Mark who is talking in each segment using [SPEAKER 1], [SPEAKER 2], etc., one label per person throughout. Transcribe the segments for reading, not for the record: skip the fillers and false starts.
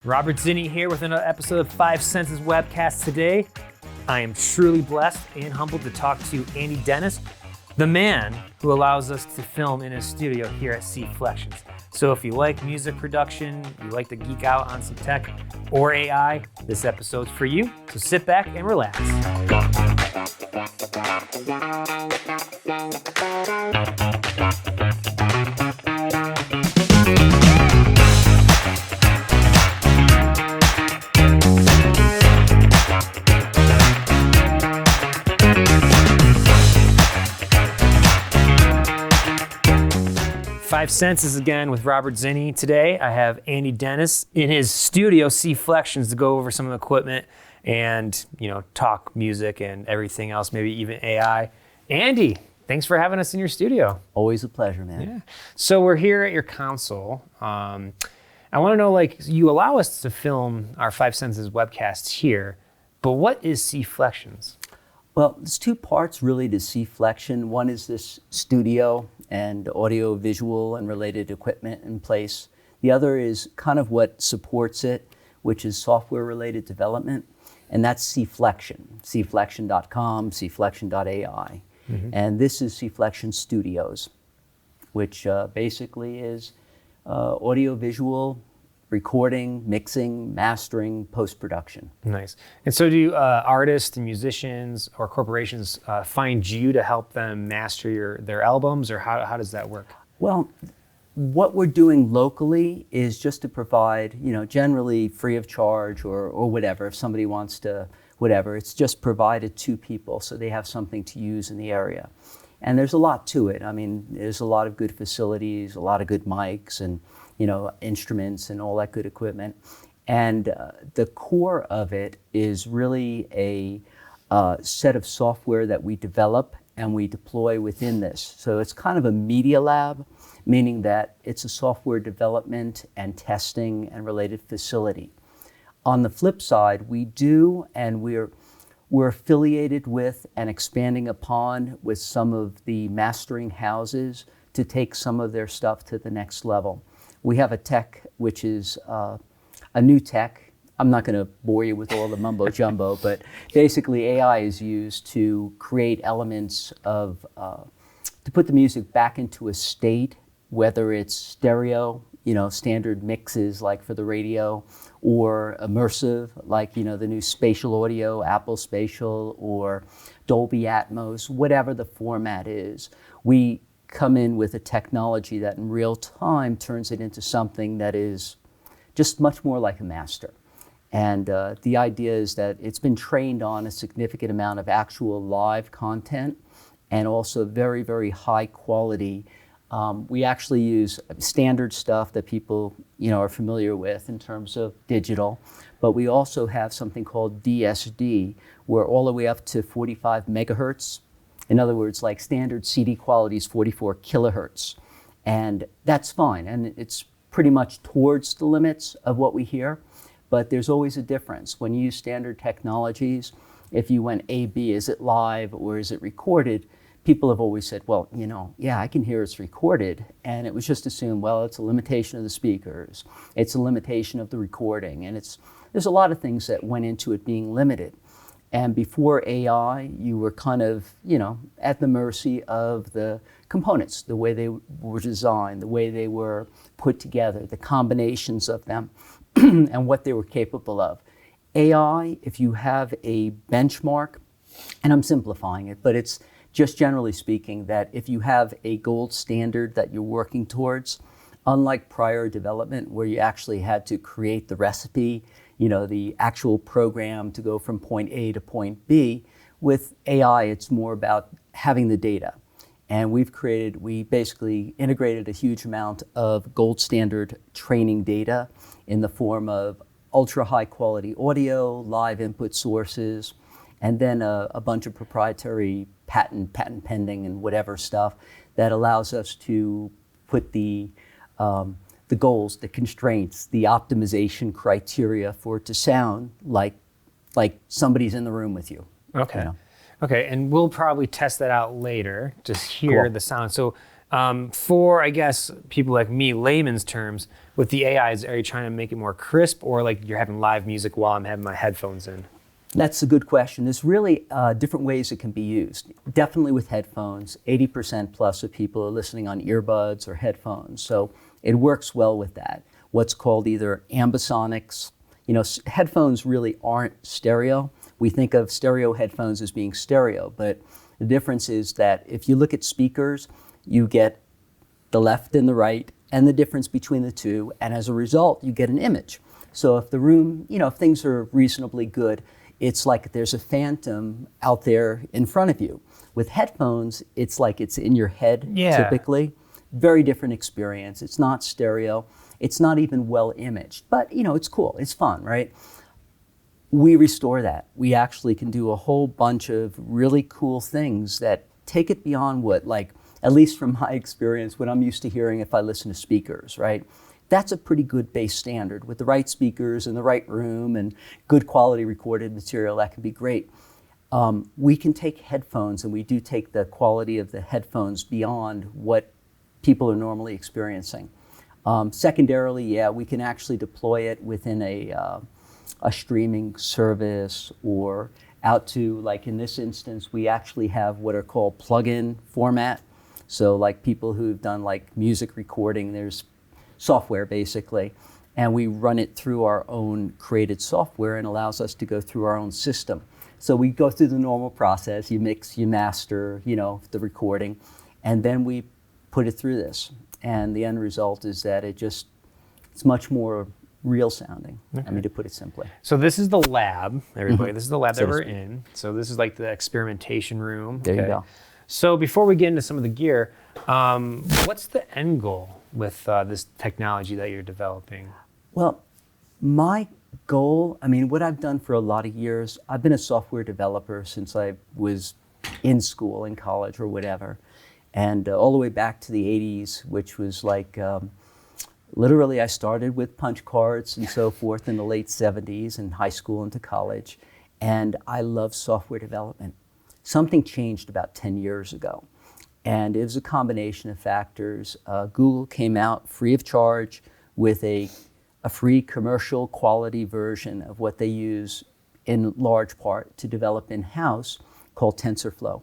[SPEAKER 1] Robert Zinni here with another episode of Five Senses Webcast today. I am truly blessed and humbled to talk to Denis, the man who allows us to film in his studio here at Seeflection. So if you like music production, you like to geek out on some tech or AI, this episode's for you. So sit back and relax. 5 Senses again with Robert Zinni. Today I have Denis in his studio, Seeflection, to go over some of the equipment and, talk music and everything else, maybe even AI. Andy, thanks for having us in your studio.
[SPEAKER 2] Always a pleasure, man.
[SPEAKER 1] Yeah. So we're here at your console. I want to know, you allow us to film our 5 Senses webcasts here, but what is Seeflection?
[SPEAKER 2] Well, there's two parts really to Seeflection. One is this studio and audio, visual, and related equipment in place. The other is kind of what supports it, which is software-related development, and that's Seeflection, seeflection.com, seeflection.ai. Mm-hmm. And this is Seeflection Studios, which basically is audio-visual recording, mixing, mastering, post-production.
[SPEAKER 1] Nice. And so do artists and musicians or corporations find you to help them master their albums, or how does that work?
[SPEAKER 2] Well, what we're doing locally is just to provide, generally free of charge or whatever, if somebody wants to, whatever, it's just provided to people so they have something to use in the area. And there's a lot to it. I mean, there's a lot of good facilities, a lot of good mics and instruments and all that good equipment. And the core of it is really a set of software that we develop and we deploy within this. So it's kind of a media lab, meaning that it's a software development and testing and related facility. On the flip side, we do, and we're affiliated with and expanding upon with some of the mastering houses to take some of their stuff to the next level. We have a tech, which is a new tech. I'm not going to bore you with all the mumbo jumbo, but basically AI is used to create elements of, to put the music back into a state, whether it's stereo, standard mixes like for the radio, or immersive, like, the new spatial audio, Apple Spatial, or Dolby Atmos, whatever the format is. We come in with a technology that in real time turns it into something that is just much more like a master. And the idea is that it's been trained on a significant amount of actual live content and also very, very high quality. We actually use standard stuff that people are familiar with in terms of digital, but we also have something called DSD, where all the way up to 45 megahertz. In other words, like standard CD quality is 44 kilohertz. And that's fine. And it's pretty much towards the limits of what we hear. But there's always a difference. When you use standard technologies, if you went A/B, is it live or is it recorded? People have always said, well, yeah, I can hear it's recorded. And it was just assumed, well, it's a limitation of the speakers. It's a limitation of the recording. And there's a lot of things that went into it being limited. And before AI, you were kind of, at the mercy of the components, the way they were designed, the way they were put together, the combinations of them, and what they were capable of. AI, if you have a benchmark, and I'm simplifying it, but it's just generally speaking that if you have a gold standard that you're working towards, unlike prior development where you actually had to create the recipe, the actual program to go from point A to point B, with AI, it's more about having the data. And we basically integrated a huge amount of gold standard training data in the form of ultra high quality audio, live input sources, and then a bunch of proprietary patent pending and whatever stuff that allows us to put the goals, the constraints, the optimization criteria for it to sound like somebody's in the room with you.
[SPEAKER 1] Okay. Okay, and we'll probably test that out later, just hear the sound. So for, I guess, people like me, layman's terms, with the AIs, are you trying to make it more crisp, or like you're having live music while I'm having my headphones in?
[SPEAKER 2] That's a good question. There's really different ways it can be used. Definitely with headphones, 80% plus of people are listening on earbuds or headphones. So it works well with that. What's called either ambisonics. Headphones really aren't stereo. We think of stereo headphones as being stereo, but the difference is that if you look at speakers, you get the left and the right and the difference between the two, and as a result, you get an image. So if the room, if things are reasonably good, it's like there's a phantom out there in front of you. With headphones, it's like it's in your head, typically. Very different experience. It's not stereo. It's not even well imaged, but it's cool. It's fun, right? We restore that. We actually can do a whole bunch of really cool things that take it beyond what, like, at least from my experience, what I'm used to hearing if I listen to speakers, right? That's a pretty good base standard. With the right speakers in the right room and good quality recorded material, that can be great. We can take headphones, and we do take the quality of the headphones beyond what people are normally experiencing. Secondarily, we can actually deploy it within a streaming service, or out to, like in this instance, we actually have what are called plug-in format. So like people who've done like music recording, there's software basically, and we run it through our own created software, and allows us to go through our own system. So we go through the normal process, you mix, you master, the recording, and then we put it through this. And the end result is that it's much more real sounding, to put it simply.
[SPEAKER 1] So this is the lab, everybody. This is the lab that we're in. So this is like the experimentation room.
[SPEAKER 2] There you go.
[SPEAKER 1] So before we get into some of the gear, what's the end goal with this technology that you're developing?
[SPEAKER 2] Well, my goal, what I've done for a lot of years, I've been a software developer since I was in school, in college or whatever. And all the way back to the 80s, which was like, literally I started with punch cards and so forth in the late 70s, in high school into college. And I love software development. Something changed about 10 years ago. And it was a combination of factors. Google came out free of charge with a free commercial quality version of what they use in large part to develop in-house, called TensorFlow.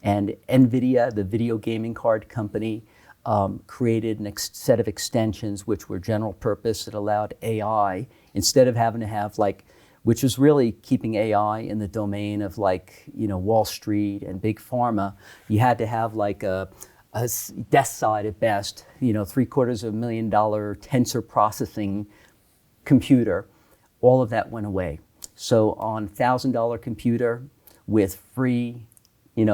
[SPEAKER 2] And NVIDIA, the video gaming card company, created a set of extensions which were general purpose that allowed AI, instead of having to have which was really keeping AI in the domain of Wall Street and big pharma. You had to have a desk side at best, $750,000 tensor processing computer. All of that went away. So on $1,000 computer with free,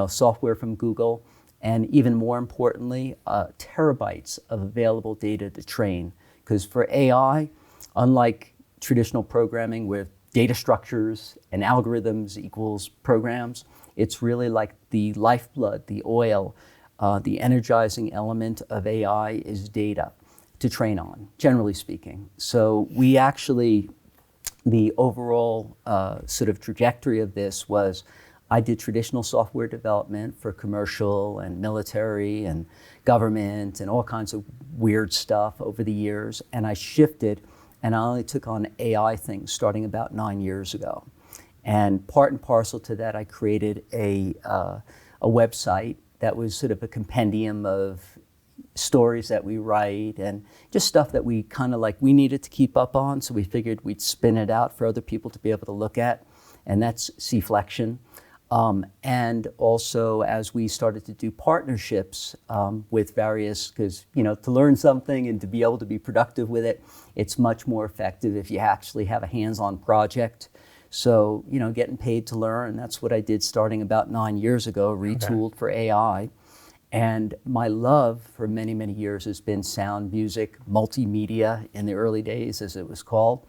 [SPEAKER 2] software from Google, and even more importantly, terabytes of available data to train. Because for AI, unlike traditional programming where data structures and algorithms equals programs, it's really like the lifeblood, the oil, the energizing element of AI is data to train on, generally speaking. So we actually, the overall sort of trajectory of this was, I did traditional software development for commercial and military and government and all kinds of weird stuff over the years, and I shifted, and I only took on AI things starting about 9 years ago. And part and parcel to that, I created a website that was sort of a compendium of stories that we write and just stuff that we kind of we needed to keep up on, so we figured we'd spin it out for other people to be able to look at, and that's Seeflection. And also, as we started to do partnerships with various, because to learn something and to be able to be productive with it, it's much more effective if you actually have a hands-on project. So, getting paid to learn, that's what I did starting about 9 years ago, retooled for AI. And my love for many, many years has been sound, music, multimedia in the early days, as it was called.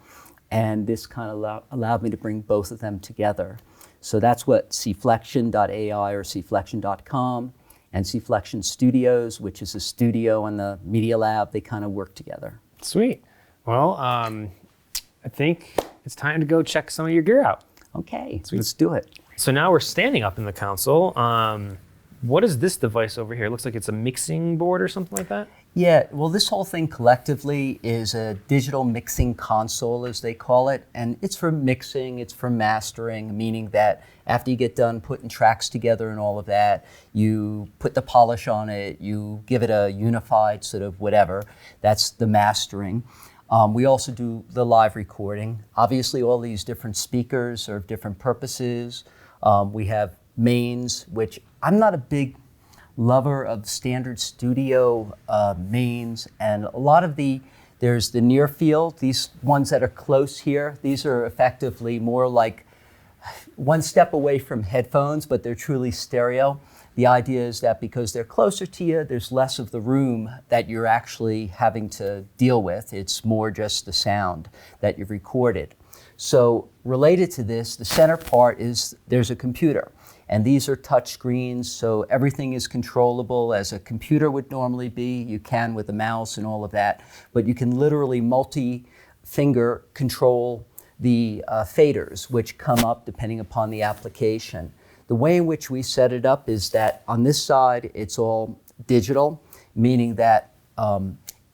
[SPEAKER 2] And this kind of allowed me to bring both of them together. So that's what Seeflection.ai or Seeflection.com and Seeflection Studios, which is a studio and the Media Lab, they kind of work together.
[SPEAKER 1] Sweet. Well, I think it's time to go check some of your gear out.
[SPEAKER 2] Okay, let's do it.
[SPEAKER 1] So now we're standing up in the console. What is this device over here? It looks like it's a mixing board or something like that?
[SPEAKER 2] Yeah, well, this whole thing collectively is a digital mixing console, as they call it, and it's for mixing, it's for mastering, meaning that after you get done putting tracks together and all of that, you put the polish on it, you give it a unified sort of whatever, that's the mastering. We also do the live recording. Obviously, all these different speakers serve different purposes. We have mains, which I'm not a big lover of standard studio mains, and a lot of there's the near field, these ones that are close here, these are effectively more like one step away from headphones, but they're truly stereo. The idea is that because they're closer to you, there's less of the room that you're actually having to deal with. It's more just the sound that you've recorded. So related to this, the center part is there's a computer. And these are touch screens, so everything is controllable as a computer would normally be. You can with a mouse and all of that, but you can literally multi-finger control the faders, which come up depending upon the application. The way in which we set it up is that on this side, it's all digital, meaning that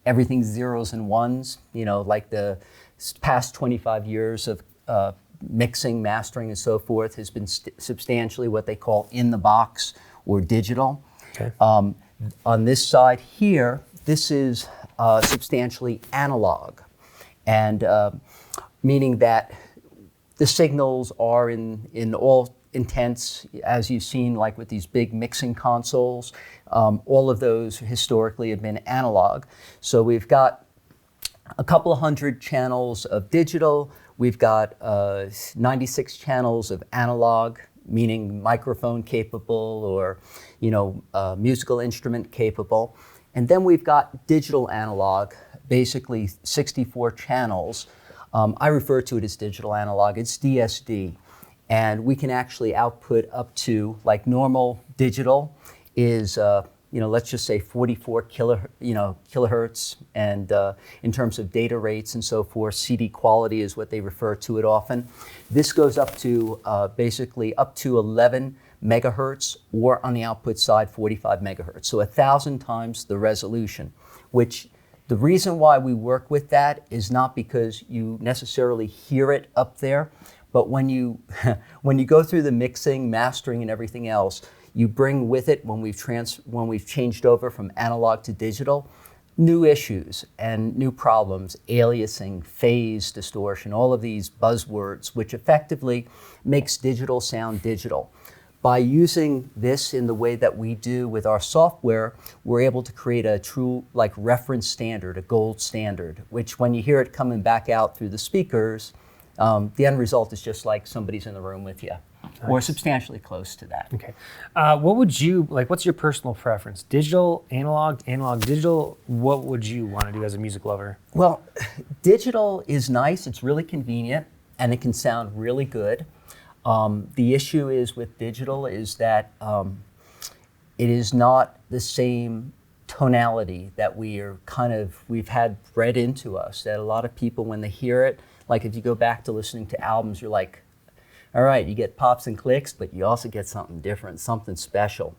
[SPEAKER 2] everything's zeros and ones, like the past 25 years of mixing, mastering, and so forth has been substantially what they call in the box or digital.
[SPEAKER 1] Okay.
[SPEAKER 2] On this side here, this is substantially analog, and meaning that the signals are in all intents, as you've seen, like with these big mixing consoles, all of those historically have been analog. So we've got a couple of hundred channels of digital. We've got 96 channels of analog, meaning microphone capable or, musical instrument capable. And then we've got digital analog, basically 64 channels. I refer to it as digital analog. It's DSD. And we can actually output up to, like normal digital is, let's just say 44 kilohertz, and in terms of data rates and so forth, CD quality is what they refer to it often. This goes up to basically up to 11 megahertz, or on the output side, 45 megahertz. So 1,000 times the resolution, which the reason why we work with that is not because you necessarily hear it up there, but when you go through the mixing, mastering, and everything else, you bring with it, when we've changed over from analog to digital, new issues and new problems, aliasing, phase distortion, all of these buzzwords, which effectively makes digital sound digital. By using this in the way that we do with our software, we're able to create a true reference standard, a gold standard, which when you hear it coming back out through the speakers, the end result is just like somebody's in the room with you. Nice. Or substantially close to that.
[SPEAKER 1] Okay. What's your personal preference? Digital, analog, digital? What would you want to do as a music lover?
[SPEAKER 2] Well, digital is nice. It's really convenient, and it can sound really good. The issue is with digital is that it is not the same tonality that we've had bred into us, that a lot of people, when they hear it, like if you go back to listening to albums, you're like, all right, you get pops and clicks, but you also get something different, something special.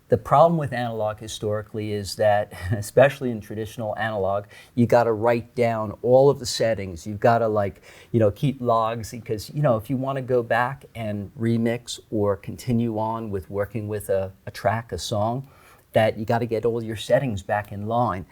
[SPEAKER 2] The problem with analog historically is that, especially in traditional analog, you got to write down all of the settings. You've got to keep logs, because, if you want to go back and remix or continue on with working with a track, a song, that you got to get all your settings back in line.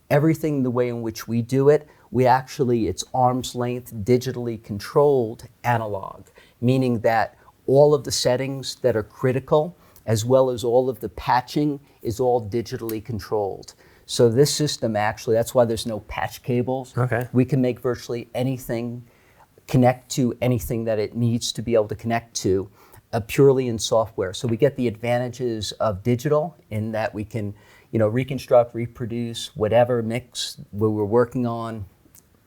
[SPEAKER 2] Everything the way in which we do it, it's arm's length, digitally controlled analog, meaning that all of the settings that are critical, as well as all of the patching, is all digitally controlled. So this system that's why there's no patch cables.
[SPEAKER 1] Okay.
[SPEAKER 2] We can make virtually anything connect to anything that it needs to be able to connect to, purely in software. So we get the advantages of digital in that we can, reconstruct, reproduce whatever mix we were working on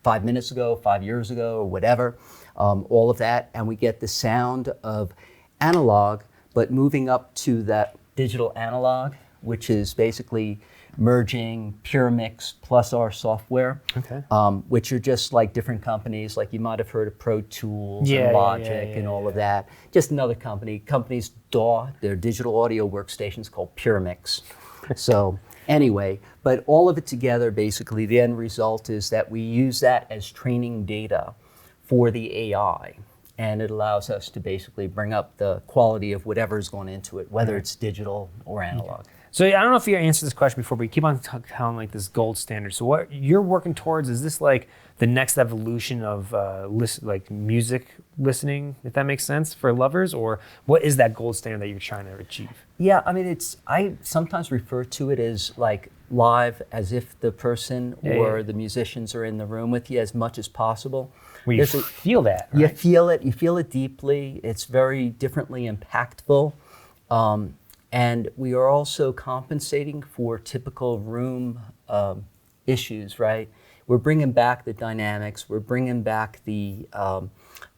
[SPEAKER 2] 5 minutes ago, 5 years ago, or whatever, all of that, and we get the sound of analog, but moving up to that digital analog, which is basically merging Pure Mix plus our software,
[SPEAKER 1] okay.
[SPEAKER 2] Which are just like different companies, like you might have heard of Pro Tools and Logic and all of that. Just another company's DAW, their digital audio workstations called Pure Mix. So Anyway, but all of it together, basically, the end result is that we use that as training data for the AI. And it allows us to basically bring up the quality of whatever's going into it, whether it's digital or analog.
[SPEAKER 1] So I don't know if you answered this question before, but you keep on telling like this gold standard. So what you're working towards, is this like the next evolution of like music listening, if that makes sense, for lovers? Or what is that gold standard that you're trying to achieve?
[SPEAKER 2] Yeah, I mean, I sometimes refer to it as like live, as if the person or the musicians are in the room with you as much as possible.
[SPEAKER 1] Well, you feel that, right?
[SPEAKER 2] You feel it deeply. It's very differently impactful. And we are also compensating for typical room issues, right? We're bringing back the dynamics. We're bringing back the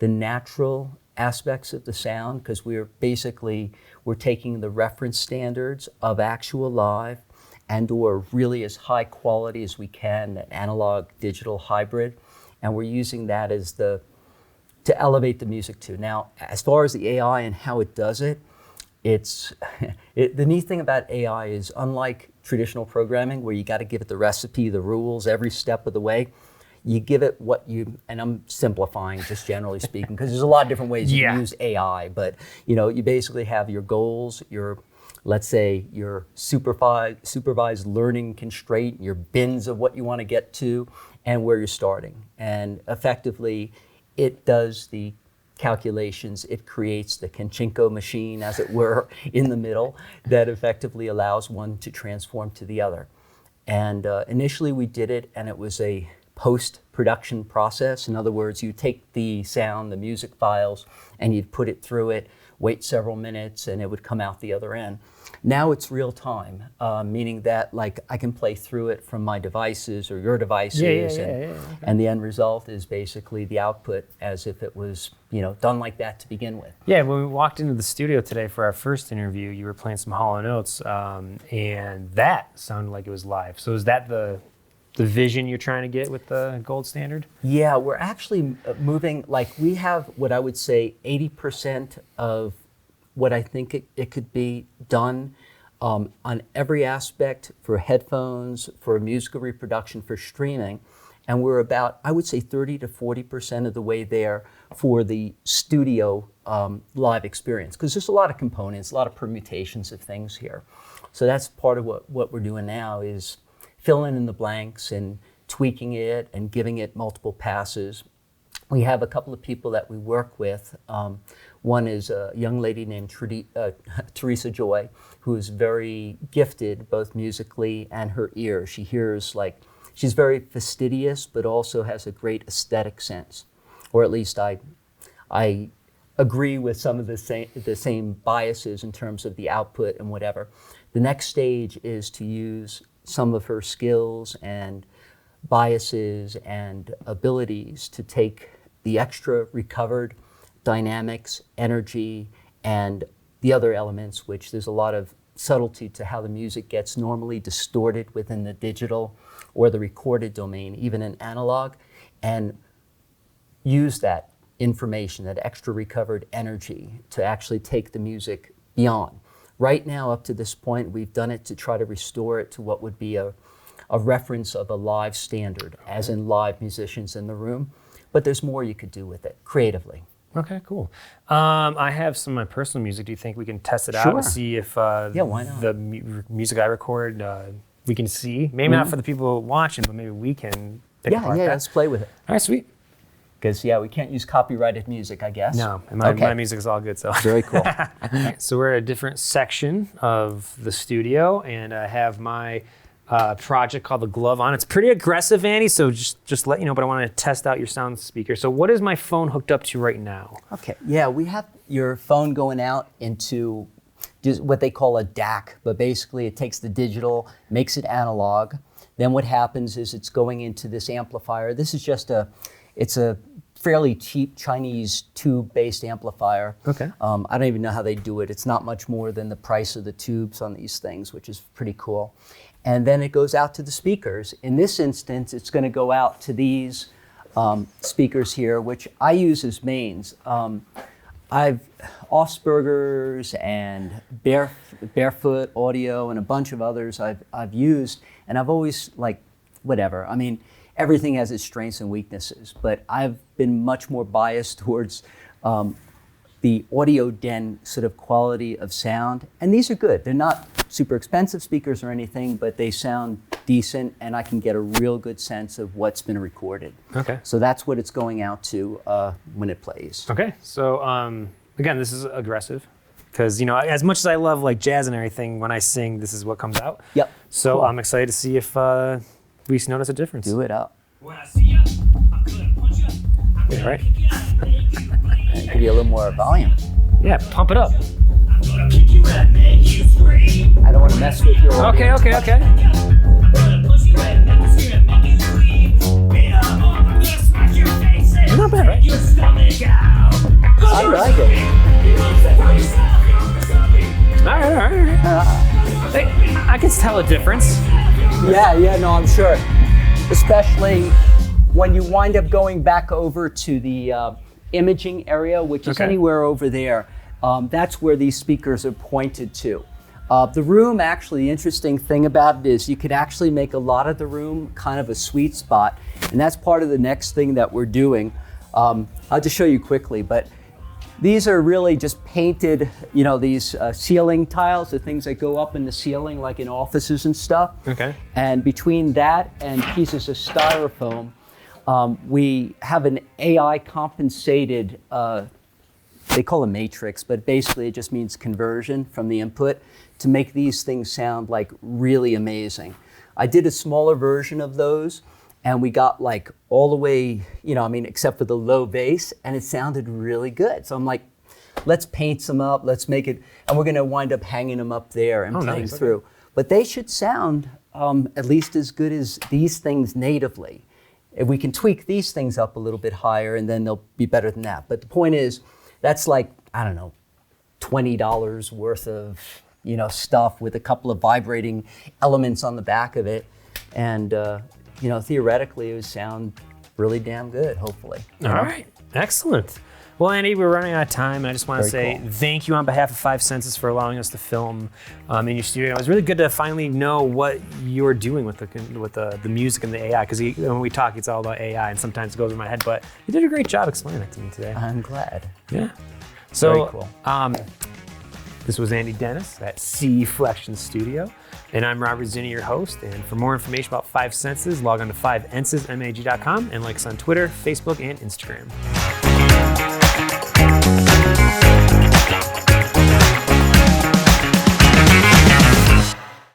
[SPEAKER 2] natural aspects of the sound, because we're taking the reference standards of actual live and/or really as high quality as we can, an analog digital hybrid, and we're using that as to elevate the music too. Now, as far as the AI and how it does it, the neat thing about AI is, unlike traditional programming where you got to give it the recipe, the rules, every step of the way, you give it and I'm simplifying just generally speaking, because there's a lot of different ways you can use AI, but you basically have your goals, let's say your supervised learning constraint, your bins of what you want to get to, and where you're starting. And effectively, it does the calculations. It creates the Kanchenko machine, as it were, in the middle that effectively allows one to transform to the other. And initially we did it, and it was a post-production process. In other words, you take the sound, the music files, and you'd put it through it, wait several minutes, and it would come out the other end. Now it's real time, meaning that like I can play through it from my devices or your devices, and the end result is basically the output as if it was done like that to begin with.
[SPEAKER 1] Yeah, when we walked into the studio today for our first interview, you were playing some Hall & Oates, and that sounded like it was live. So is that the vision you're trying to get with the gold standard? Yeah,
[SPEAKER 2] we're actually moving, like we have what I would say 80% of what I think it could be done on every aspect for headphones, for musical reproduction, for streaming. And we're about, I would say 30 to 40% of the way there for the studio live experience. Because there's a lot of components, a lot of permutations of things here. So that's part of what we're doing now, is filling in the blanks and tweaking it and giving it multiple passes. We have a couple of people that we work with. One is a young lady named Teresa Joy, who is very gifted both musically and her ear. She hears she's very fastidious, but also has a great aesthetic sense. Or at least I agree with some of the same biases in terms of the output and whatever. The next stage is to use some of her skills and biases and abilities to take the extra recovered dynamics, energy, and the other elements, which there's a lot of subtlety to how the music gets normally distorted within the digital or the recorded domain, even in analog, and use that information, that extra recovered energy, to actually take the music beyond. Right now, up to this point, we've done it to try to restore it to what would be a reference of a live standard, as in live musicians in the room. But there's more you could do with it creatively.
[SPEAKER 1] Okay, cool. I have some of my personal music. Do you think we can test it out and see if
[SPEAKER 2] why not?
[SPEAKER 1] The music I record we can see? Maybe not for the people watching, but maybe we can pick apart that.
[SPEAKER 2] Let's play with it.
[SPEAKER 1] All right, sweet.
[SPEAKER 2] Because, we can't use copyrighted music, I guess.
[SPEAKER 1] No, and my music is all good, so.
[SPEAKER 2] Very cool.
[SPEAKER 1] So we're at a different section of the studio, and I have my project called The Glove On. It's pretty aggressive, Andy, so just let you know, but I want to test out your sound speaker. So what is my phone hooked up to right now?
[SPEAKER 2] Okay, we have your phone going out into just what they call a DAC, but basically it takes the digital, makes it analog. Then what happens is it's going into this amplifier. This is it's a fairly cheap Chinese tube-based amplifier.
[SPEAKER 1] Okay.
[SPEAKER 2] I don't even know how they do it. It's not much more than the price of the tubes on these things, which is pretty cool. And then it goes out to the speakers. In this instance, it's going to go out to these speakers here, which I use as mains. I've Asperger's and Barefoot Audio and a bunch of others I've used, and I've always whatever. I mean, everything has its strengths and weaknesses, but I've been much more biased towards the Audio Den sort of quality of sound, and these are good. They're not super expensive speakers or anything, but they sound decent, and I can get a real good sense of what's been recorded.
[SPEAKER 1] Okay.
[SPEAKER 2] So that's what it's going out to when it plays.
[SPEAKER 1] Okay. So again, this is aggressive because as much as I love jazz and everything, when I sing, this is what comes out.
[SPEAKER 2] Yep.
[SPEAKER 1] So
[SPEAKER 2] cool.
[SPEAKER 1] I'm excited to see if we notice a difference.
[SPEAKER 2] Do it up.
[SPEAKER 3] When I see ya, I'm gonna punch ya.
[SPEAKER 1] Yeah, right.
[SPEAKER 2] Give you a little more volume.
[SPEAKER 1] Yeah, pump it up.
[SPEAKER 3] I'm gonna kick you and make you scream.
[SPEAKER 2] I don't want to mess with your
[SPEAKER 1] Okay.
[SPEAKER 3] I'm gonna push you and make you scream and make you scream. Beat 'em up, I'm gonna smack your face in.
[SPEAKER 1] Not bad, right?
[SPEAKER 3] Take your stomach out.
[SPEAKER 2] I like it.
[SPEAKER 3] You don't say for yourself, you're something.
[SPEAKER 1] All right. Hey, I can tell a difference.
[SPEAKER 2] Yeah, no, I'm sure. Especially when you wind up going back over to the imaging area, which is
[SPEAKER 1] Okay.
[SPEAKER 2] anywhere over there. That's where these speakers are pointed to. The room, actually, the interesting thing about it is you could actually make a lot of the room kind of a sweet spot, and that's part of the next thing that we're doing. I'll just show you quickly, but these are really just painted, these ceiling tiles, the things that go up in the ceiling, like in offices and stuff.
[SPEAKER 1] Okay.
[SPEAKER 2] And between that and pieces of styrofoam, we have an AI compensated, they call it matrix, but basically it just means conversion from the input to make these things sound really amazing. I did a smaller version of those, and we got all the way, except for the low bass, and it sounded really good. So I'm like, let's paint some up, let's make it, and we're gonna wind up hanging them up there and playing
[SPEAKER 1] nice.
[SPEAKER 2] through. But they should sound at least as good as these things natively. If we can tweak these things up a little bit higher, and then they'll be better than that. But the point is, that's $20 worth of stuff with a couple of vibrating elements on the back of it, and theoretically it would sound really damn good, hopefully.
[SPEAKER 1] All right. Excellent. Well, Andy, we're running out of time, and I just want to
[SPEAKER 2] Very
[SPEAKER 1] say
[SPEAKER 2] cool.
[SPEAKER 1] thank you on behalf of Five Senses for allowing us to film in your studio. It was really good to finally know what you're doing with the music and the AI, because when we talk, it's all about AI, and sometimes it goes over my head. But you did a great job explaining it to me today.
[SPEAKER 2] I'm glad.
[SPEAKER 1] Yeah. So,
[SPEAKER 2] Very cool.
[SPEAKER 1] This was Andy Denis at Seeflection Studio, and I'm Robert Zinni, your host. And for more information about Five Senses, log on to 5enses.mag.com and like us on Twitter, Facebook, and Instagram.